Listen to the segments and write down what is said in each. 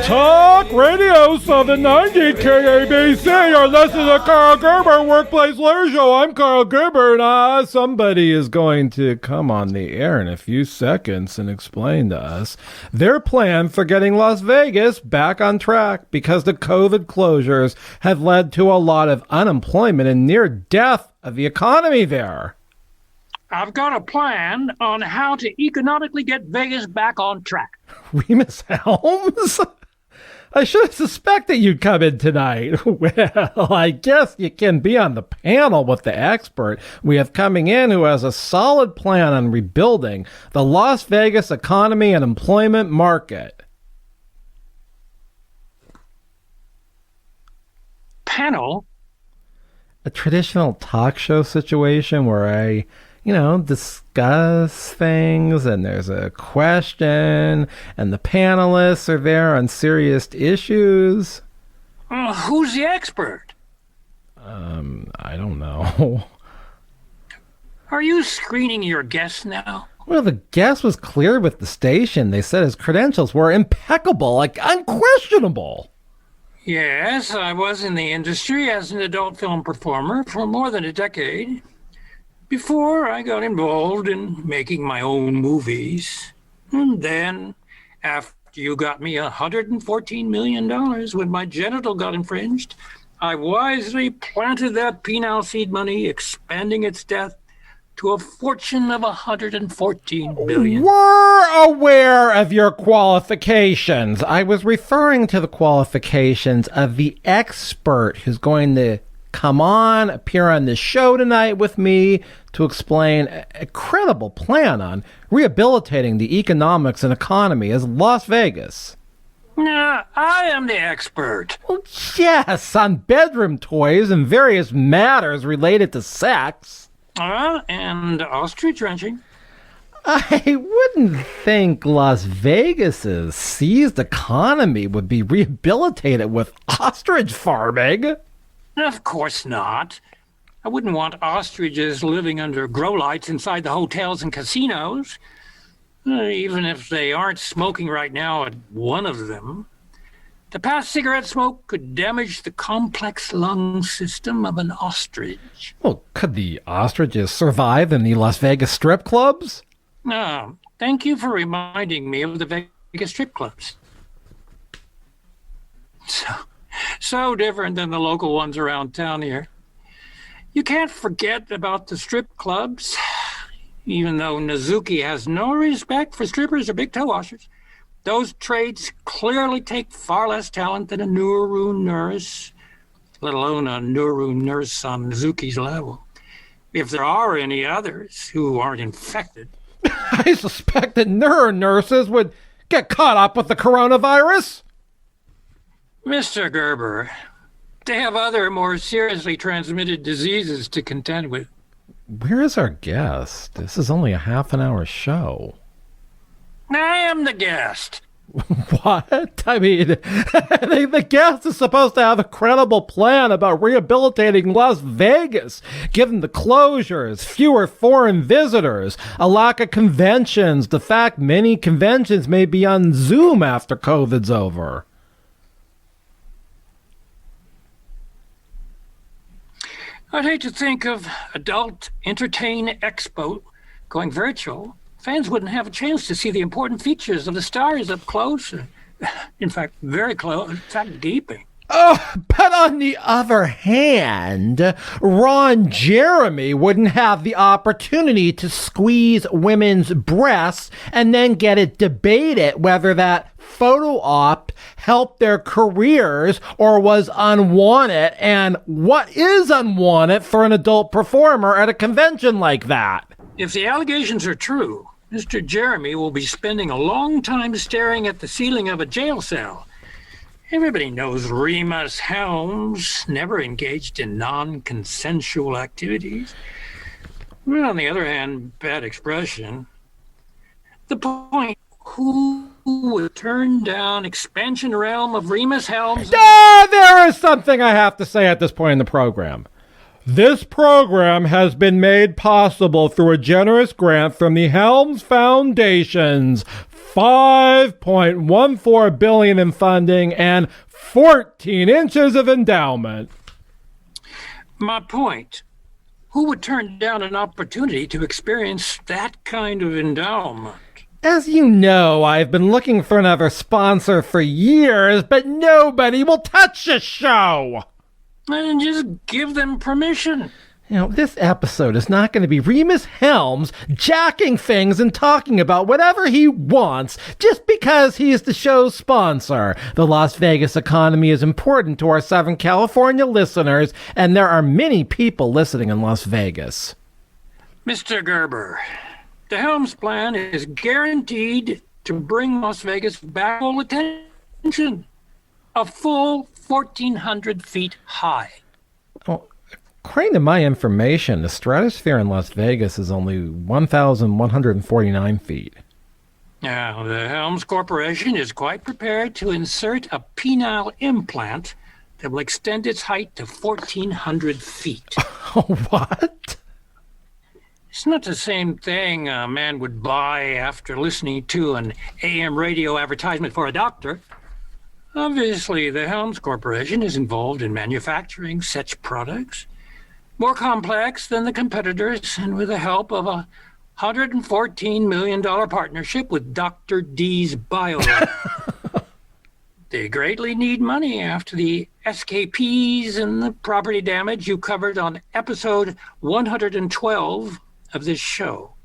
Talk Radio 790 KABC. You're listening to Karl Gerber, Workplace Leader Show. I'm Karl Gerber, and somebody is going to come on the air in a few seconds and explain to us their plan for getting Las Vegas back on track, because the COVID closures have led to a lot of unemployment and near death of the economy there. I've got a plan on how to economically get Vegas back on track. Remus Helms? I should have suspected you'd come in tonight. Well, I guess you can be on the panel with the expert we have coming in who has a solid plan on rebuilding the Las Vegas economy and employment market. Panel? A traditional talk show situation where I discuss things and there's a question and the panelists are there on serious issues. Who's the expert? I don't know. Are you screening your guests now? Well, the guest was cleared with the station. They said his credentials were impeccable, like unquestionable. Yes, I was in the industry as an adult film performer for more than a decade, before I got involved in making my own movies. And then, after you got me $114 million when my genital got infringed, I wisely planted that penile seed money, expanding its death to a fortune of $114 billion. We're aware of your qualifications. I was referring to the qualifications of the expert who's going to come on, appear on this show tonight with me to explain a credible plan on rehabilitating the economics and economy as Las Vegas. I am the expert. Well, yes, on bedroom toys and various matters related to sex. And ostrich ranching. I wouldn't think Las Vegas's seized economy would be rehabilitated with ostrich farming. Of course not. I wouldn't want ostriches living under grow lights inside the hotels and casinos, even if they aren't smoking right now at one of them. The past cigarette smoke could damage the complex lung system of an ostrich. Well, could the ostriches survive in the Las Vegas strip clubs? Thank you for reminding me of the Vegas strip clubs. So different than the local ones around town here. You can't forget about the strip clubs, even though Nazuki has no respect for strippers or big toe washers. Those trades clearly take far less talent than a Nuru nurse, let alone a Nuru nurse on Nazuki's level. If there are any others who aren't infected. I suspect that Nuru nurses would get caught up with the coronavirus. Mr. Gerber, they have other more seriously transmitted diseases to contend with. Where is our guest? This is only a half-an-hour show. I am the guest. What? I mean, the guest is supposed to have a credible plan about rehabilitating Las Vegas, given the closures, fewer foreign visitors, a lack of conventions, the fact many conventions may be on Zoom after COVID's over. I'd hate to think of Adult Entertain Expo going virtual. Fans wouldn't have a chance to see the important features of the stars up close. In fact, very close. In fact, gaping. Oh, but on the other hand, Ron Jeremy wouldn't have the opportunity to squeeze women's breasts and then get it debated whether that photo op helped their careers or was unwanted, and what is unwanted for an adult performer at a convention like that. If the allegations are true, Mr. Jeremy will be spending a long time staring at the ceiling of a jail cell. Everybody knows Remus Helms never engaged in non-consensual activities. Well, on the other hand, bad expression. The point, who would turn down expansion realm of Remus Helms? There is something I have to say at this point in the program. This program has been made possible through a generous grant from the Helms Foundation's $5.14 billion in funding and 14 inches of endowment. My point. Who would turn down an opportunity to experience that kind of endowment? As you know, I've been looking for another sponsor for years, but nobody will touch the show. And just give them permission. You know, this episode is not going to be Remus Helms jacking things and talking about whatever he wants just because he is the show's sponsor. The Las Vegas economy is important to our Southern California listeners, and there are many people listening in Las Vegas. Mr. Gerber, the Helms plan is guaranteed to bring Las Vegas back full attention. A full 1,400 feet high. Well, according to my information, the stratosphere in Las Vegas is only 1,149 feet. Now, the Helms Corporation is quite prepared to insert a penile implant that will extend its height to 1,400 feet. What? It's not the same thing a man would buy after listening to an AM radio advertisement for a doctor. Obviously, the Helms Corporation is involved in manufacturing such products, more complex than the competitors, and with the help of a $114 million partnership with Dr. D's Biolab. They greatly need money after the escapees and the property damage you covered on episode 112 of this show.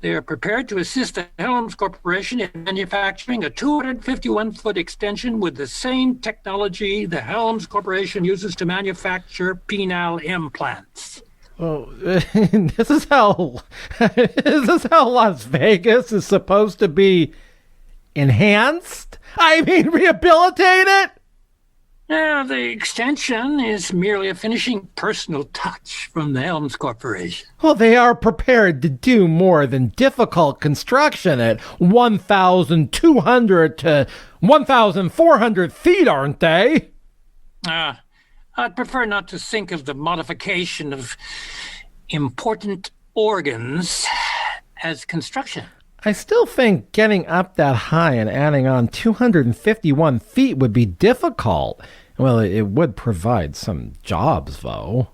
They are prepared to assist the Helms Corporation in manufacturing a 251-foot extension with the same technology the Helms Corporation uses to manufacture penile implants. Oh, this is how Las Vegas is supposed to be enhanced? I mean, rehabilitated? Now, the extension is merely a finishing personal touch from the Helms Corporation. Well, they are prepared to do more than difficult construction at 1,200 to 1,400 feet, aren't they? I'd prefer not to think of the modification of important organs as construction. I still think getting up that high and adding on 251 feet would be difficult. Well, it would provide some jobs, though.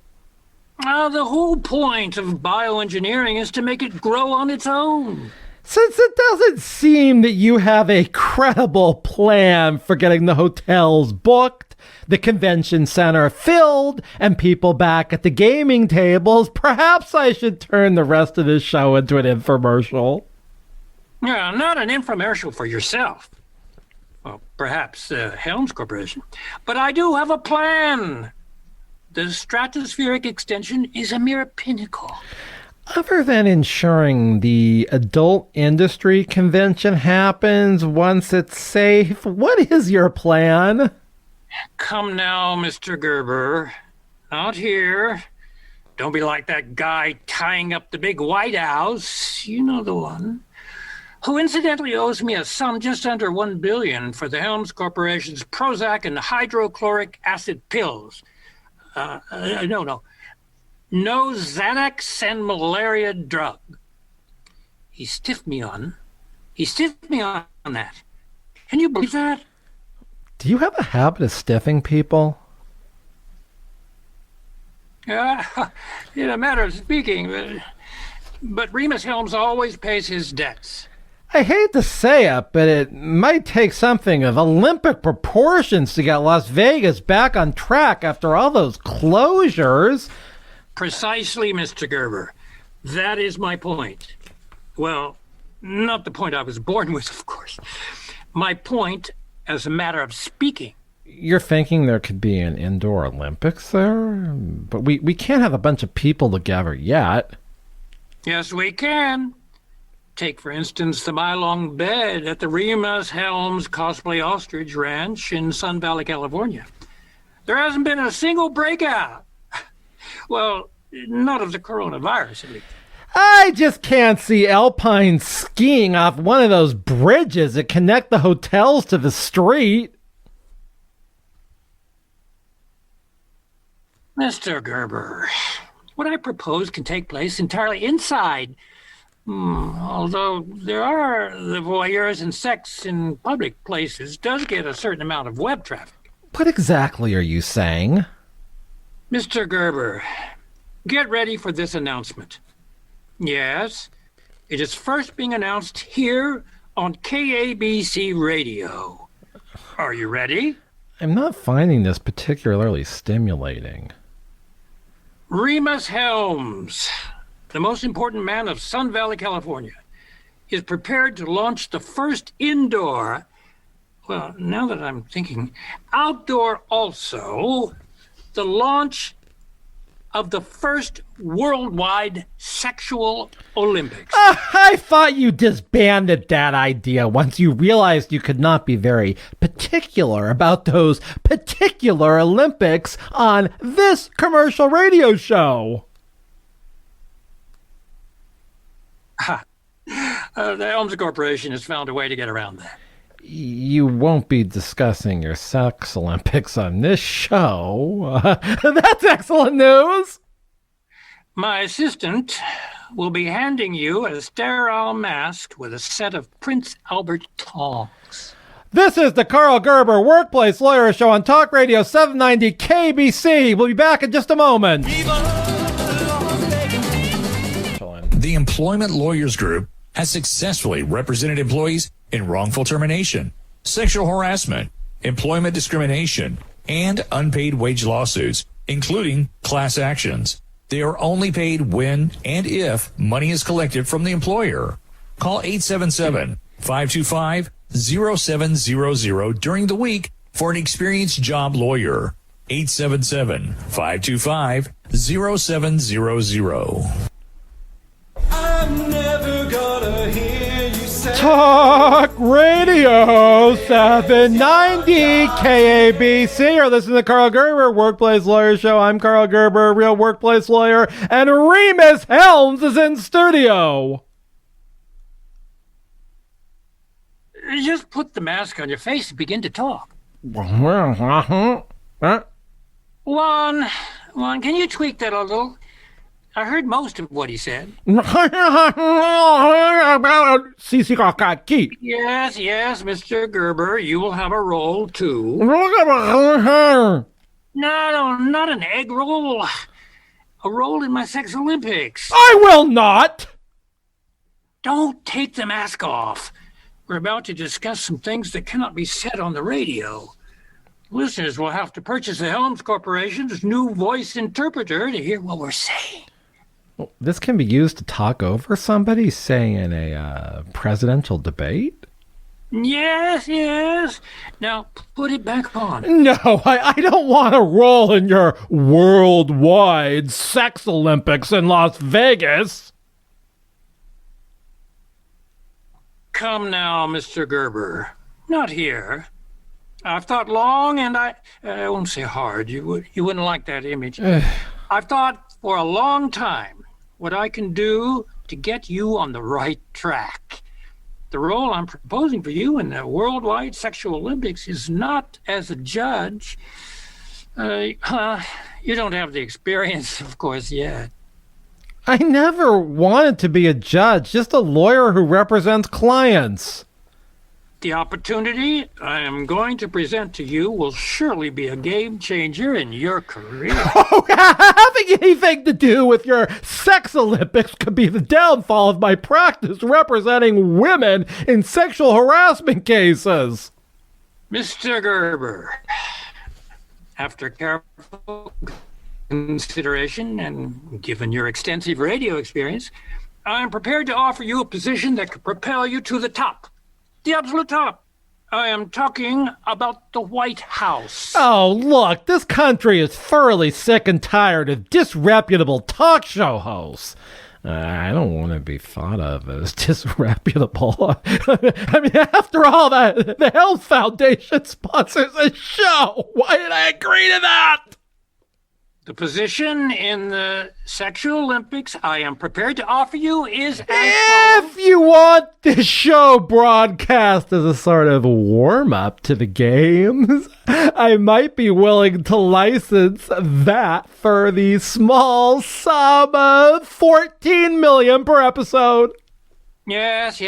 The whole point of bioengineering is to make it grow on its own. Since it doesn't seem that you have a credible plan for getting the hotels booked, the convention center filled, and people back at the gaming tables, perhaps I should turn the rest of this show into an infomercial. Yeah, not an infomercial for yourself. Well, perhaps Helms Corporation. But I do have a plan. The stratospheric extension is a mere pinnacle. Other than ensuring the adult industry convention happens once it's safe, what is your plan? Come now, Mr. Gerber. Out here. Don't be like that guy tying up the big White House. You know the one. Who incidentally owes me a sum just under $1 billion for the Helms Corporation's Prozac and hydrochloric acid pills. No Xanax and malaria drug. He stiffed me on that. Can you believe that? Do you have a habit of stiffing people? In a matter of speaking, but Remus Helms always pays his debts. I hate to say it, but it might take something of Olympic proportions to get Las Vegas back on track after all those closures. Precisely, Mr. Gerber. That is my point. Well, not the point I was born with, of course. My point as a matter of speaking. You're thinking there could be an indoor Olympics there? But we can't have a bunch of people together yet. Yes, we can. Take, for instance, the mile-long bed at the Remus Helms Cosplay Ostrich Ranch in Sun Valley, California. There hasn't been a single breakout. Well, not of the coronavirus, at least. I just can't see alpine skiing off one of those bridges that connect the hotels to the street. Mr. Gerber, what I propose can take place entirely inside. Although there are the voyeurs and sex in public places does get a certain amount of web traffic. What exactly are you saying? Mr. Gerber, get ready for this announcement. Yes, it is first being announced here on KABC Radio. Are you ready? I'm not finding this particularly stimulating. Remus Helms, the most important man of Sun Valley, California, is prepared to launch the first indoor, well, now that I'm thinking, outdoor also, the launch of the first worldwide sexual Olympics. I thought you disbanded that idea once you realized you could not be very particular about those particular Olympics on this commercial radio show. The Helms Corporation has found a way to get around that. You won't be discussing your sex Olympics on this show. That's excellent news. My assistant will be handing you a sterile mask with a set of Prince Albert tongs. This is the Karl Gerber Workplace Lawyer Show on Talk Radio 790 KBC. We'll be back in just a moment. The Employment Lawyers Group has successfully represented employees in wrongful termination, sexual harassment, employment discrimination, and unpaid wage lawsuits, including class actions. They are only paid when and if money is collected from the employer. Call 877-525-0700 during the week for an experienced job lawyer. 877-525-0700. I'm never gonna hear you say Talk Radio 790 KABC. You're listening to the Karl Gerber Workplace Lawyer Show. I'm Karl Gerber, a real workplace lawyer, and Remus Helms is in studio. Just put the mask on your face and begin to talk. Huh? Juan, can you tweak that a little? I heard most of what he said. Yes, Mr. Gerber, you will have a roll too. No, not an egg roll. A roll in my sex Olympics. I will not. Don't take the mask off. We're about to discuss some things that cannot be said on the radio. Listeners will have to purchase the Helms Corporation's new voice interpreter to hear what we're saying. Well, this can be used to talk over somebody, say, in a presidential debate? Yes. Now, put it back on. No, I don't want to roll in your worldwide sex Olympics in Las Vegas. Come now, Mr. Gerber. Not here. I've thought long, and I won't say hard. You wouldn't like that image. I've thought for a long time what I can do to get you on the right track. The role I'm proposing for you in the Worldwide Sexual Olympics is not as a judge. You don't have the experience, of course, yet. I never wanted to be a judge, just a lawyer who represents clients. The opportunity I am going to present to you will surely be a game changer in your career. Oh, having anything to do with your sex Olympics could be the downfall of my practice representing women in sexual harassment cases. Mr. Gerber, after careful consideration and given your extensive radio experience, I am prepared to offer you a position that could propel you to the top. The absolute top. I am talking about the White House. Oh, look, this country is thoroughly sick and tired of disreputable talk show hosts. I don't want to be thought of as disreputable. I mean, after all, the Health Foundation sponsors a show. Why did I agree to that? The position in the sexual Olympics I am prepared to offer you is as If you want this show broadcast as a sort of warm-up to the games, I might be willing to license that for the small sum of $14 million per episode. Yes.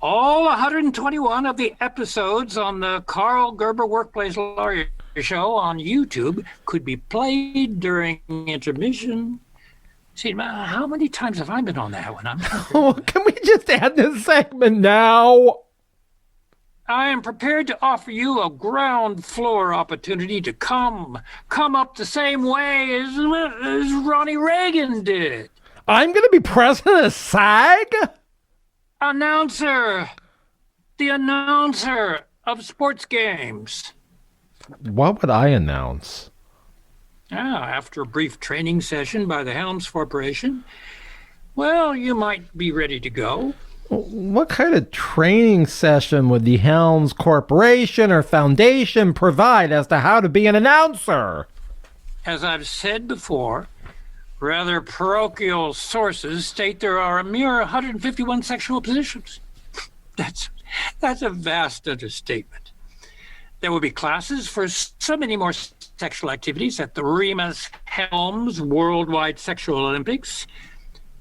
All 121 of the episodes on the Karl Gerber Workplace Lawyer Show on YouTube could be played during intermission. See, how many times have I been on that one? Oh, can we just add this segment now? I am prepared to offer you a ground floor opportunity to come up the same way as Ronnie Reagan did. I'm going to be president of SAG? The announcer of sports games. What would I announce? After a brief training session by the Helms Corporation, well, you might be ready to go. What kind of training session would the Helms Corporation or Foundation provide as to how to be an announcer? As I've said before, rather parochial sources state there are a mere 151 sexual positions. That's a vast understatement. There will be classes for so many more sexual activities at the Remus Helms Worldwide Sexual Olympics.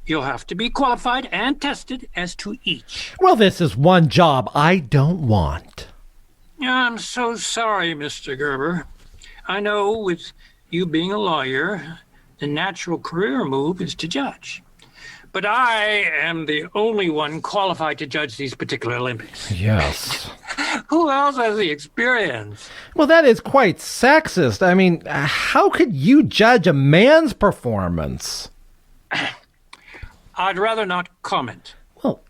You'll have to be qualified and tested as to each. Well, this is one job I don't want. I'm so sorry, Mr. Gerber. I know with you being a lawyer, the natural career move is to judge. But I am the only one qualified to judge these particular Olympics. Yes. Who else has the experience? Well, that is quite sexist. I mean, how could you judge a man's performance? I'd rather not comment. Well,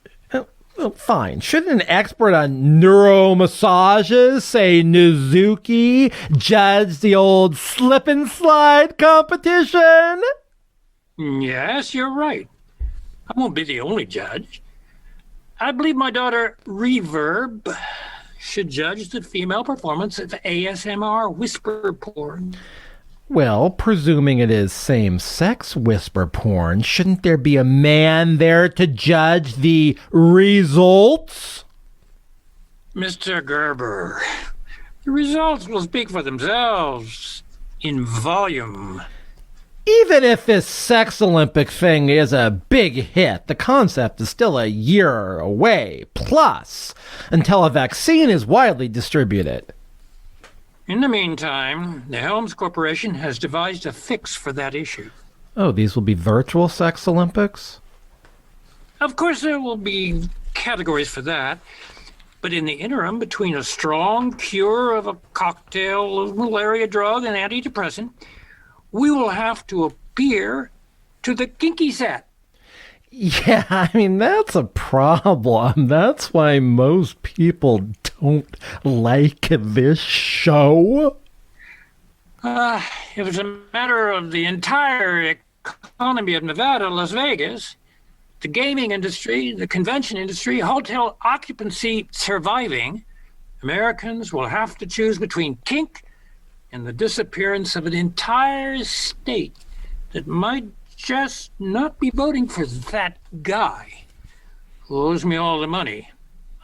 fine. Shouldn't an expert on neuromassages, say Nizuki, judge the old slip and slide competition? Yes, you're right. I won't be the only judge. I believe my daughter Reverb should judge the female performance of ASMR whisper porn. Well, presuming it is same-sex whisper porn, shouldn't there be a man there to judge the results? Mr. Gerber, the results will speak for themselves in volume. Even if this sex Olympic thing is a big hit, the concept is still a year away, plus, until a vaccine is widely distributed. In the meantime, the Helms Corporation has devised a fix for that issue. Oh, these will be virtual sex Olympics? Of course, there will be categories for that. But in the interim, between a strong cure of a cocktail of malaria drug and antidepressant, we will have to appear to the kinky set. Yeah, I mean, that's a problem. That's why most people don't like this show. If it's a matter of the entire economy of Nevada, Las Vegas, the gaming industry, the convention industry, hotel occupancy surviving, Americans will have to choose between kink and the disappearance of an entire state that might just not be voting for that guy who owes me all the money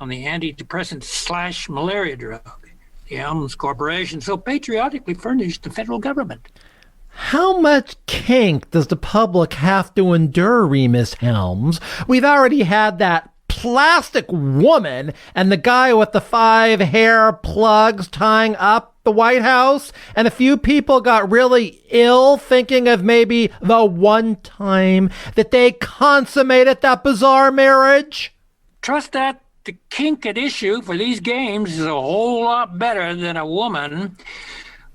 on the antidepressant / malaria drug the Helms Corporation so patriotically furnished the federal government. How much kink does the public have to endure, Remus Helms? We've already had that plastic woman and the guy with the 5 hair plugs tying up the White House, and a few people got really ill thinking of maybe the one time that they consummated that bizarre marriage. Trust that the kink at issue for these games is a whole lot better than a woman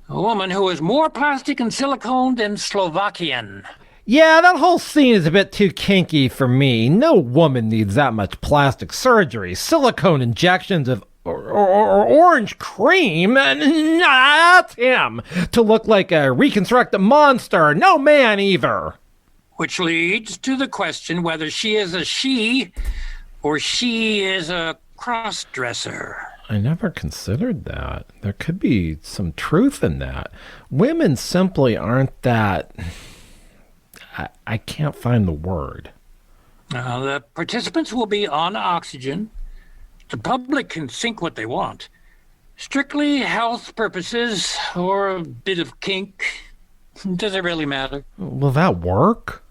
who is more plastic and silicone than Slovakian. Yeah, that whole scene is a bit too kinky for me. No woman needs that much plastic surgery, silicone injections of or orange cream. That's him. To look like a reconstructed monster. No man either. Which leads to the question whether she is a she or she is a cross-dresser. I never considered that. There could be some truth in that. Women simply aren't that... I can't find the word. The participants will be on oxygen. The public can think what they want. Strictly health purposes or a bit of kink. Does it really matter? Will that work?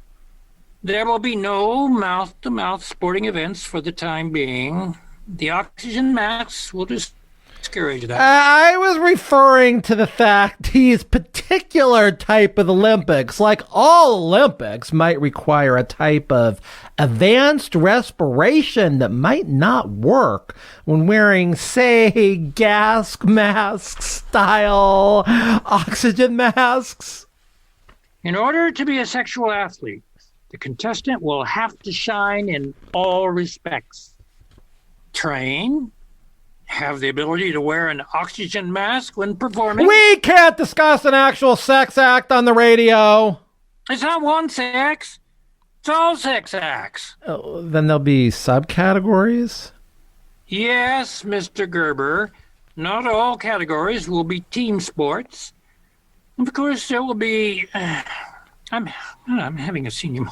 There will be no mouth-to-mouth sporting events for the time being. The oxygen masks will discourage that. I was referring to the fact these particular type of Olympics, like all Olympics, might require a type of advanced respiration that might not work when wearing, say, gas mask style oxygen masks. In order to be a sexual athlete, the contestant will have to shine in all respects. Train, have the ability to wear an oxygen mask when performing. We can't discuss an actual sex act on the radio. It's not one sex. It's all sex acts. Then there'll be subcategories? Yes, Mr. Gerber. Not all categories will be team sports. Of course, there will be... I'm having a senior...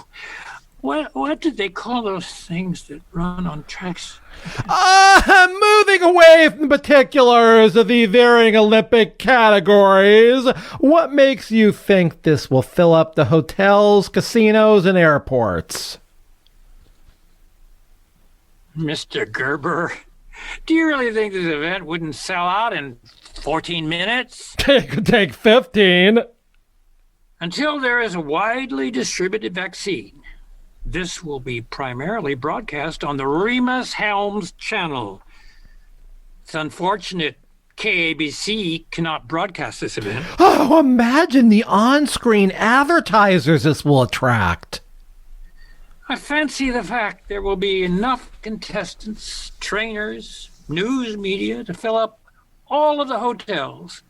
What did they call those things that run on tracks? Moving away from the particulars of the varying Olympic categories, what makes you think this will fill up the hotels, casinos, and airports? Mr. Gerber, do you really think this event wouldn't sell out in 14 minutes? It could take 15. Until there is a widely distributed vaccine. This will be primarily broadcast on the Remus Helms channel. It's unfortunate KABC cannot broadcast this event. Oh, imagine the on-screen advertisers this will attract. I fancy the fact there will be enough contestants, trainers, news media to fill up all of the hotels.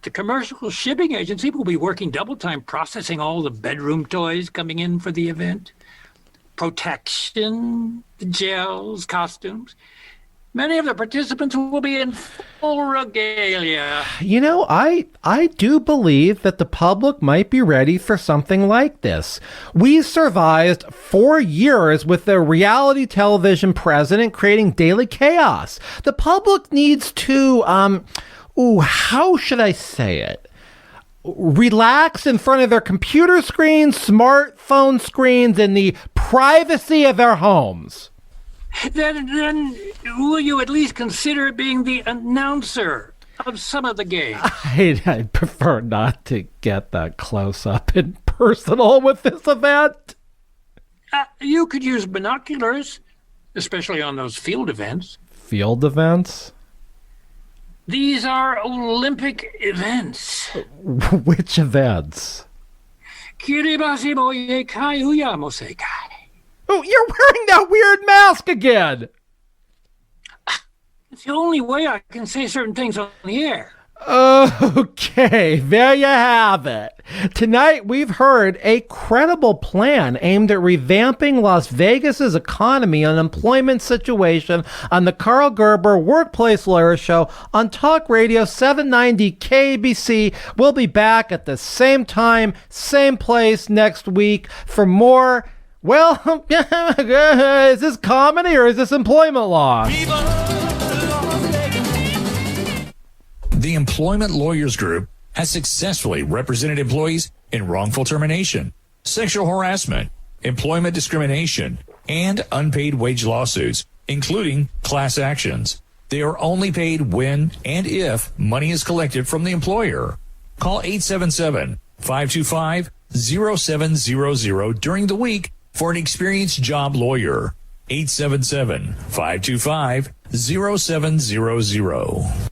The commercial shipping agency will be working double time processing all the bedroom toys coming in for the event. Protection, the gels, costumes. Many of the participants will be in full regalia. You know, I do believe that the public might be ready for something like this. We survived 4 years with a reality television president creating daily chaos. The public needs to, how should I say it? Relax in front of their computer screens, smartphone screens, in the privacy of their homes. Then will you at least consider being the announcer of some of the games? I'd prefer not to get that close up and personal with this event. You could use binoculars, especially on those field events. Field events? These are Olympic events. Which events? Oh, you're wearing that weird mask again. it's the only way I can say certain things on the air. Okay, there you have it. Tonight we've heard a credible plan aimed at revamping Las Vegas's economy and employment situation on the Karl Gerber Workplace Lawyer Show on Talk Radio 790 KABC. We'll be back at the same time, same place next week for more. Well, is this comedy or is this employment law? The Employment Lawyers Group has successfully represented employees in wrongful termination, sexual harassment, employment discrimination, and unpaid wage lawsuits, including class actions. They are only paid when and if money is collected from the employer. Call 877-525-0700 during the week for an experienced job lawyer. 877-525-0700.